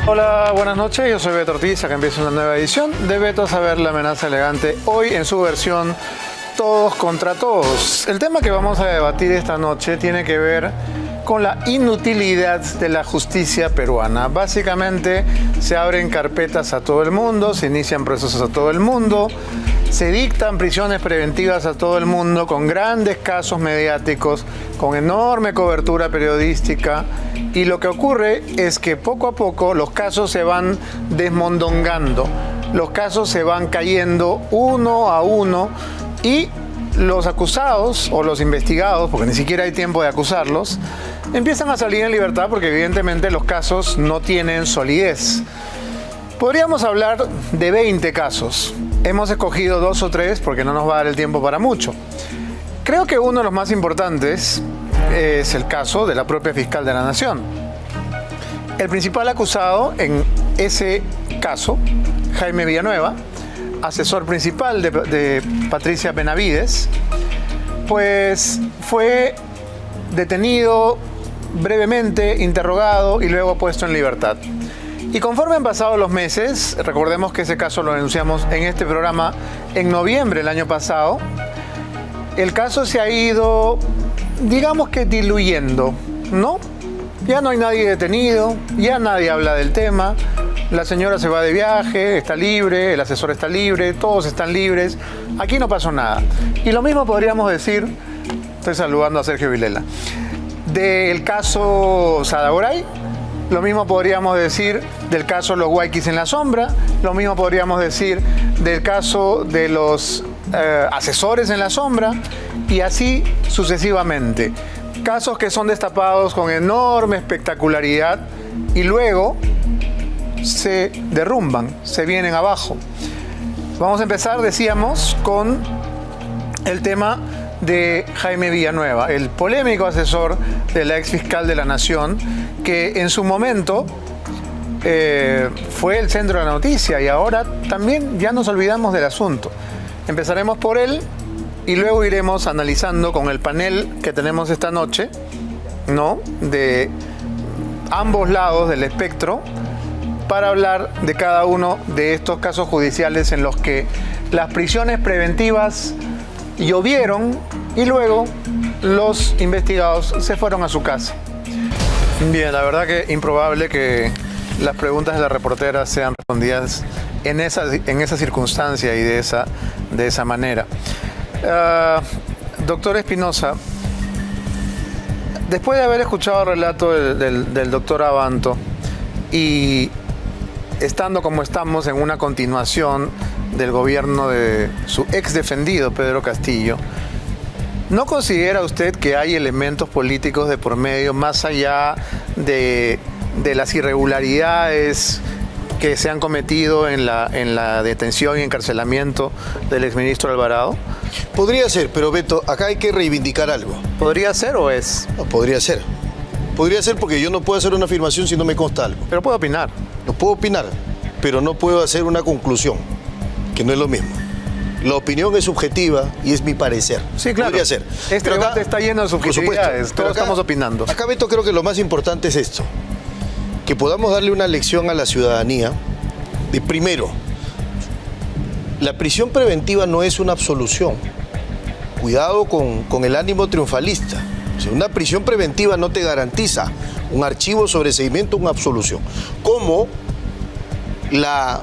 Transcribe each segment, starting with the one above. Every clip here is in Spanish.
Hola, buenas noches. Yo soy Beto Ortiz. Acá empieza una nueva edición de Beto Saber la Amenaza Elegante. Hoy en su versión Todos contra Todos. El tema que vamos a debatir esta noche tiene que ver con la inutilidad de la justicia peruana. Básicamente se abren carpetas a todo el mundo, se inician procesos a todo el mundo, se dictan prisiones preventivas a todo el mundo con grandes casos mediáticos, con enorme cobertura periodística, y lo que ocurre es que poco a poco los casos se van desmondongando, los casos se van cayendo uno a uno y los acusados o los investigados, porque ni siquiera hay tiempo de acusarlos, empiezan a salir en libertad porque evidentemente los casos no tienen solidez. Podríamos hablar de 20 casos. Hemos escogido 2 o 3 porque no nos va a dar el tiempo para mucho. Creo que uno de los más importantes es el caso de la propia fiscal de la Nación. El principal acusado en ese caso, Jaime Villanueva, asesor principal de Patricia Benavides, pues fue detenido brevemente, interrogado y luego puesto en libertad. Y conforme han pasado los meses, recordemos que ese caso lo denunciamos en este programa en noviembre del año pasado, el caso se ha ido, digamos que diluyendo, ¿no? Ya no hay nadie detenido, ya nadie habla del tema, la señora se va de viaje, está libre, el asesor está libre, todos están libres, aquí no pasó nada. Y lo mismo podríamos decir, estoy saludando a Sergio Vilela, del caso Sadagoray, lo mismo podríamos decir del caso Los Guayquis en la Sombra, lo mismo podríamos decir del caso de los asesores en la sombra, y así sucesivamente. Casos que son destapados con enorme espectacularidad y luego se derrumban, se vienen abajo. Vamos a empezar, decíamos, con el tema de Jaime Villanueva, el polémico asesor de la ex fiscal de la Nación, que en su momento fue el centro de la noticia y ahora también ya nos olvidamos del asunto. Empezaremos por él y luego iremos analizando con el panel que tenemos esta noche, ¿no?, de ambos lados del espectro, para hablar de cada uno de estos casos judiciales en los que las prisiones preventivas llovieron y luego los investigados se fueron a su casa. Bien, la verdad que improbable que las preguntas de la reportera sean respondidas en esa circunstancia y de esa manera. Doctor Espinosa, después de haber escuchado el relato del doctor Abanto y estando como estamos en una continuación del gobierno de su ex defendido Pedro Castillo, ¿no considera usted que hay elementos políticos de por medio más allá de las irregularidades que se han cometido en la detención y encarcelamiento del exministro Alvarado? Podría ser, pero Beto, acá hay que reivindicar algo. ¿Podría ser o es? No, podría ser. Podría ser porque yo no puedo hacer una afirmación si no me consta algo. Pero puedo opinar. No puedo opinar, pero no puedo hacer una conclusión, que no es lo mismo. La opinión es subjetiva y es mi parecer. Sí, claro. Podría ser. Este debate está lleno de subjetividades. Todos estamos opinando. Acá, Beto, creo que lo más importante es esto. Que podamos darle una lección a la ciudadanía de, primero, la prisión preventiva no es una absolución. Cuidado con el ánimo triunfalista. O sea, una prisión preventiva no te garantiza un archivo, sobreseimiento, una absolución. Como la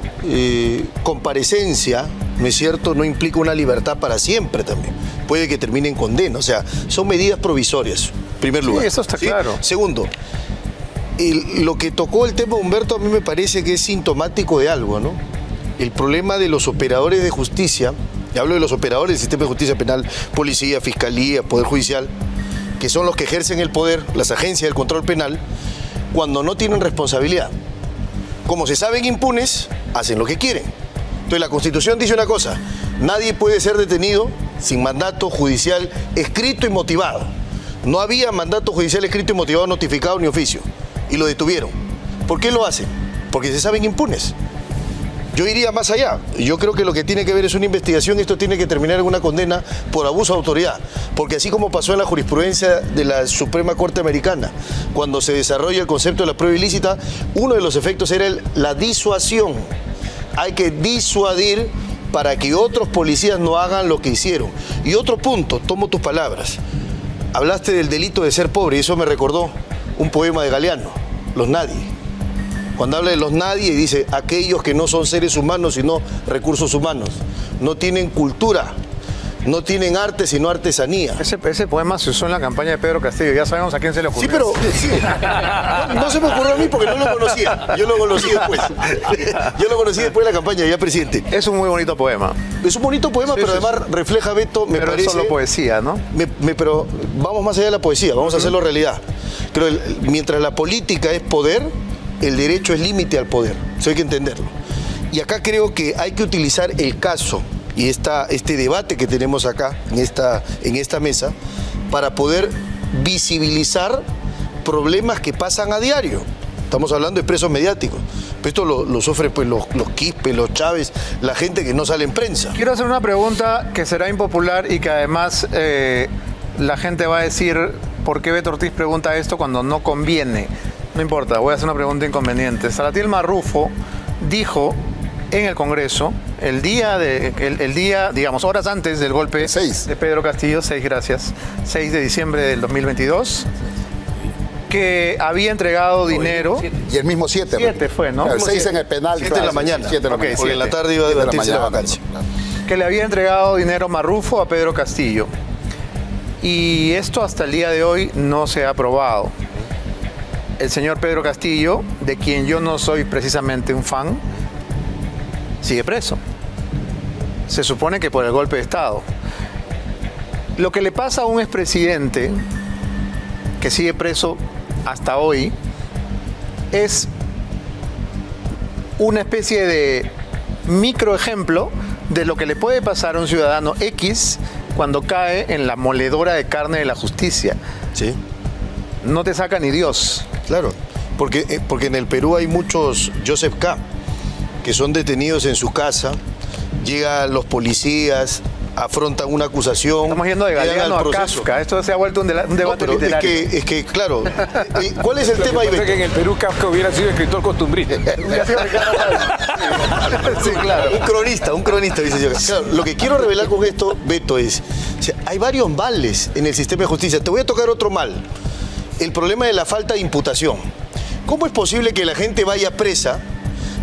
comparecencia, ¿no es cierto?, no implica una libertad para siempre también. Puede que termine en condena. O sea, son medidas provisorias, en primer lugar. Sí, eso está claro. Segundo, lo que tocó el tema de Humberto a mí me parece que es sintomático de algo, ¿no? El problema de los operadores de justicia, y hablo de los operadores del sistema de justicia penal, policía, fiscalía, poder judicial, que son los que ejercen el poder, las agencias del control penal, cuando no tienen responsabilidad. Como se saben impunes, hacen lo que quieren. Entonces la Constitución dice una cosa: nadie puede ser detenido sin mandato judicial escrito y motivado. No había mandato judicial escrito y motivado, notificado ni oficio, y lo detuvieron. ¿Por qué lo hacen? Porque se saben impunes. Yo iría más allá. Yo creo que lo que tiene que ver es una investigación. Esto tiene que terminar en una condena por abuso de autoridad. Porque así como pasó en la jurisprudencia de la Suprema Corte Americana, cuando se desarrolla el concepto de la prueba ilícita, uno de los efectos era la disuasión. Hay que disuadir para que otros policías no hagan lo que hicieron. Y otro punto, tomo tus palabras. Hablaste del delito de ser pobre y eso me recordó un poema de Galeano, Los Nadie. Cuando habla de los nadie, dice, aquellos que no son seres humanos, sino recursos humanos. No tienen cultura, no tienen arte, sino artesanía. Ese poema se usó en la campaña de Pedro Castillo, ya sabemos a quién se le ocurrió. Sí, pero no se me ocurrió a mí porque no lo conocía. Yo lo conocí después. Yo lo conocí después de la campaña, ya presidente. Es un muy bonito poema. Es un bonito poema, Sí, pero sí, además refleja, Beto, me pero parece... es solo poesía, ¿no? Pero vamos más allá de la poesía, vamos a hacerlo realidad. Pero mientras la política es poder, el derecho es límite al poder. Eso hay que entenderlo. Y acá creo que hay que utilizar el caso y este debate que tenemos acá, en esta mesa, para poder visibilizar problemas que pasan a diario. Estamos hablando de presos mediáticos. Pero esto lo sufren pues, los Quispe, los Chávez, la gente que no sale en prensa. Quiero hacer una pregunta que será impopular y que además la gente va a decir por qué Beto Ortiz pregunta esto cuando no conviene. No importa, voy a hacer una pregunta inconveniente. Salatiel Marrufo dijo en el Congreso, el día, digamos, horas antes del golpe de Pedro Castillo, 6 de diciembre del 2022, que había entregado dinero. Y el mismo 7. 7 fue, ¿no? El 6 en el penal. 7 de la mañana. 7 de la mañana. Porque en la tarde iba a debatirse la vacancia. Que le había entregado dinero Marrufo a Pedro Castillo. Y esto hasta el día de hoy no se ha aprobado. El señor Pedro Castillo, de quien yo no soy precisamente un fan, sigue preso. Se supone que por el golpe de Estado. Lo que le pasa a un expresidente que sigue preso hasta hoy es una especie de microejemplo de lo que le puede pasar a un ciudadano X cuando cae en la moledora de carne de la justicia. Sí. No te saca ni Dios. Claro, porque en el Perú hay muchos Joseph K. que son detenidos en su casa, llegan los policías, afrontan una acusación. Estamos yendo de Galeano a Kafka. Esto se ha vuelto un debate literario. Es que, claro, ¿cuál es el tema ahí? Que en el Perú Kafka hubiera sido escritor costumbrista. Sí, claro. Un cronista, dice yo. Claro, lo que quiero revelar con esto, Beto, es, o sea, hay varios males en el sistema de justicia. Te voy a tocar otro mal. El problema de la falta de imputación. ¿Cómo es posible que la gente vaya presa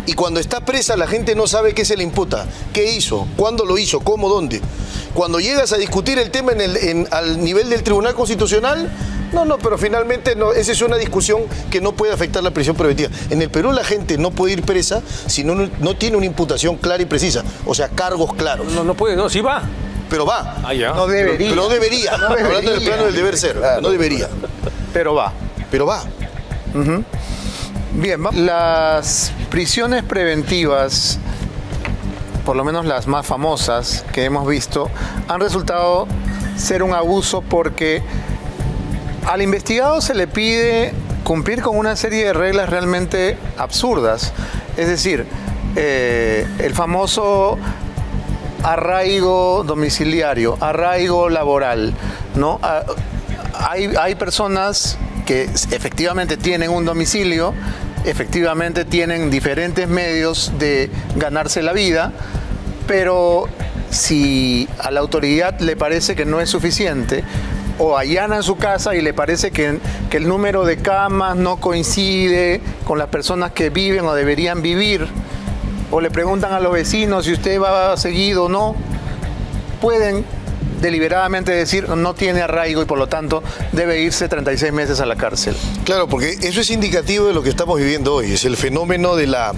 y cuando está presa la gente no sabe qué se le imputa? ¿Qué hizo? ¿Cuándo lo hizo? ¿Cómo? ¿Dónde? Cuando llegas a discutir el tema al nivel del Tribunal Constitucional, no, pero finalmente no, esa es una discusión que no puede afectar la prisión preventiva. En el Perú la gente no puede ir presa si no tiene una imputación clara y precisa, o sea, cargos claros. No puede, no, sí va. Pero va. Ah, ya. No debería. Pero no debería. Hablando del plano del deber ser, no debería. Pero va. Pero va. Bien, las prisiones preventivas, por lo menos las más famosas que hemos visto, han resultado ser un abuso porque al investigado se le pide cumplir con una serie de reglas realmente absurdas. Es decir, el famoso arraigo domiciliario, arraigo laboral, ¿no? Hay personas que efectivamente tienen un domicilio, efectivamente tienen diferentes medios de ganarse la vida, pero si a la autoridad le parece que no es suficiente, o allanan su casa y le parece que el número de camas no coincide con las personas que viven o deberían vivir, o le preguntan a los vecinos si usted va seguido o no, pueden deliberadamente decir no tiene arraigo y por lo tanto debe irse 36 meses a la cárcel. Claro, porque eso es indicativo de lo que estamos viviendo hoy, es el fenómeno de la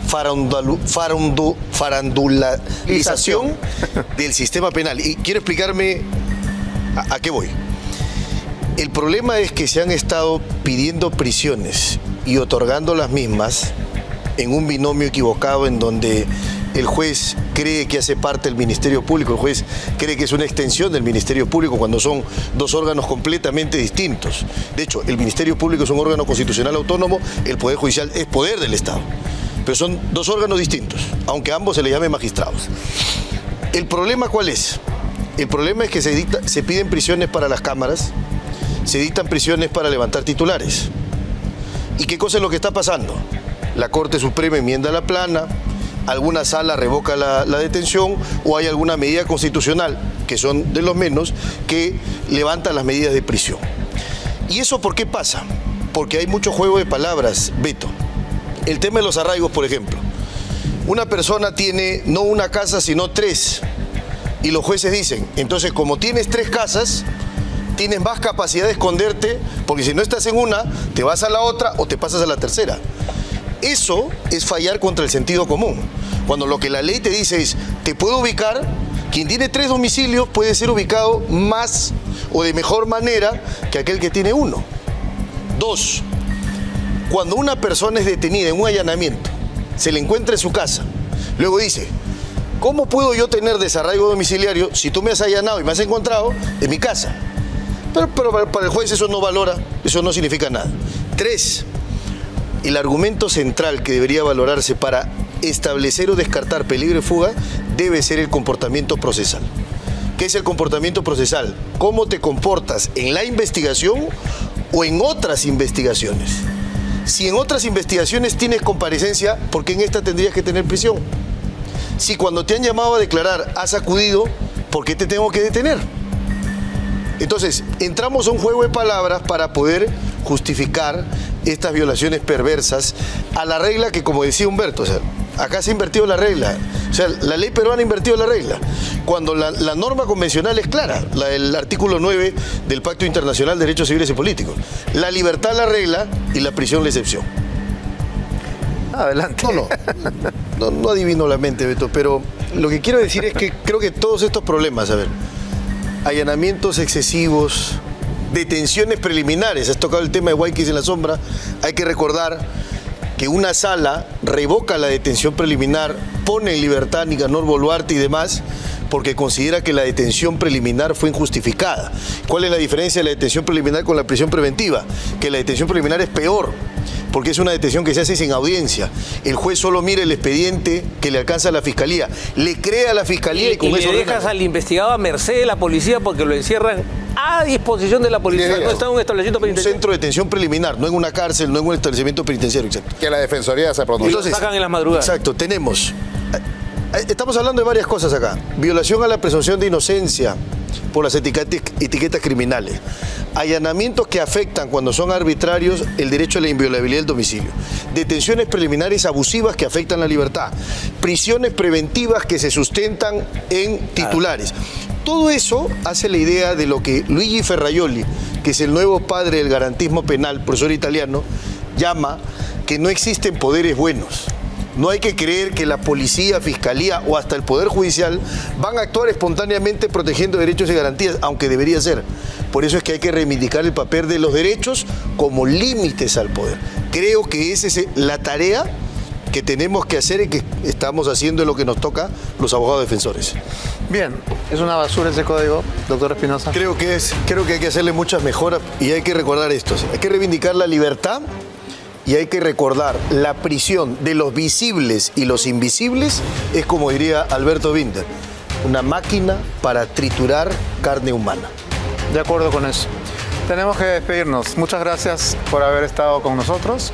farandularización del sistema penal. Y quiero explicarme a qué voy. El problema es que se han estado pidiendo prisiones y otorgando las mismas en un binomio equivocado en donde el juez cree que hace parte del Ministerio Público, el juez cree que es una extensión del Ministerio Público cuando son dos órganos completamente distintos. De hecho, el Ministerio Público es un órgano constitucional autónomo, el Poder Judicial es poder del Estado. pero son dos órganos distintos, aunque a ambos se les llame magistrados. ¿El problema cuál es? El problema es que se piden prisiones para las cámaras, se dictan prisiones para levantar titulares. ¿Y qué cosa es lo que está pasando? La Corte Suprema enmienda la plana, alguna sala revoca la detención o hay alguna medida constitucional, que son de los menos, que levanta las medidas de prisión. ¿Y eso por qué pasa? Porque hay mucho juego de palabras, Beto. El tema de los arraigos, por ejemplo. Una persona tiene no una casa, sino 3. Y los jueces dicen, entonces como tienes 3 casas, tienes más capacidad de esconderte, porque si no estás en una, te vas a la otra o te pasas a la tercera. Eso es fallar contra el sentido común. Cuando lo que la ley te dice es, te puedo ubicar, quien tiene 3 domicilios puede ser ubicado más o de mejor manera que aquel que tiene 1. 2, cuando una persona es detenida en un allanamiento, se le encuentra en su casa, luego dice, ¿cómo puedo yo tener desarraigo domiciliario si tú me has allanado y me has encontrado en mi casa? Pero para el juez eso no valora, eso no significa nada. 3, el argumento central que debería valorarse para establecer o descartar peligro de fuga debe ser el comportamiento procesal. ¿Qué es el comportamiento procesal? ¿Cómo te comportas en la investigación o en otras investigaciones? Si en otras investigaciones tienes comparecencia, ¿por qué en esta tendrías que tener prisión? Si cuando te han llamado a declarar has acudido, ¿por qué te tengo que detener? Entonces, entramos a un juego de palabras para poder justificar estas violaciones perversas a la regla que, como decía Humberto, o sea, acá se ha invertido la regla. O sea, la ley peruana ha invertido la regla. Cuando la norma convencional es clara, la del artículo 9 del Pacto Internacional de Derechos Civiles y Políticos. La libertad la regla y la prisión la excepción. Adelante. No adivino la mente, Beto, pero lo que quiero decir es que creo que todos estos problemas, a ver, allanamientos excesivos, detenciones preliminares, has tocado el tema de Guayquis en la sombra, hay que recordar que una sala revoca la detención preliminar, pone en libertad a Nicanor Boluarte y demás, porque considera que la detención preliminar fue injustificada. ¿Cuál es la diferencia de la detención preliminar con la prisión preventiva? Que la detención preliminar es peor, porque es una detención que se hace sin audiencia. El juez solo mira el expediente que le alcanza a la fiscalía, le cree a la fiscalía y con eso le dejas al investigado a merced de la policía porque lo encierran a disposición de la policía. No está en un establecimiento un penitenciario. centro de detención preliminar, no en una cárcel, no en un establecimiento penitenciario, exacto. Que la Defensoría se pronuncie. Entonces, sacan en las madrugadas. Exacto, estamos hablando de varias cosas acá. Violación a la presunción de inocencia por las etiquetas criminales. Allanamientos que afectan, cuando son arbitrarios, el derecho a la inviolabilidad del domicilio. Detenciones preliminares abusivas que afectan la libertad. Prisiones preventivas que se sustentan en titulares. Todo eso hace la idea de lo que Luigi Ferrajoli, que es el nuevo padre del garantismo penal, profesor italiano, llama que no existen poderes buenos. No hay que creer que la policía, fiscalía o hasta el Poder Judicial van a actuar espontáneamente protegiendo derechos y garantías, aunque debería ser. Por eso es que hay que reivindicar el papel de los derechos como límites al poder. Creo que esa es la tarea que tenemos que hacer y que estamos haciendo en lo que nos toca los abogados defensores. Bien, ¿es una basura ese código, doctor Espinosa? Creo que hay que hacerle muchas mejoras y hay que recordar esto. Hay que reivindicar la libertad y hay que recordar la prisión de los visibles y los invisibles es, como diría Alberto Binder, una máquina para triturar carne humana. De acuerdo con eso. Tenemos que despedirnos. Muchas gracias por haber estado con nosotros.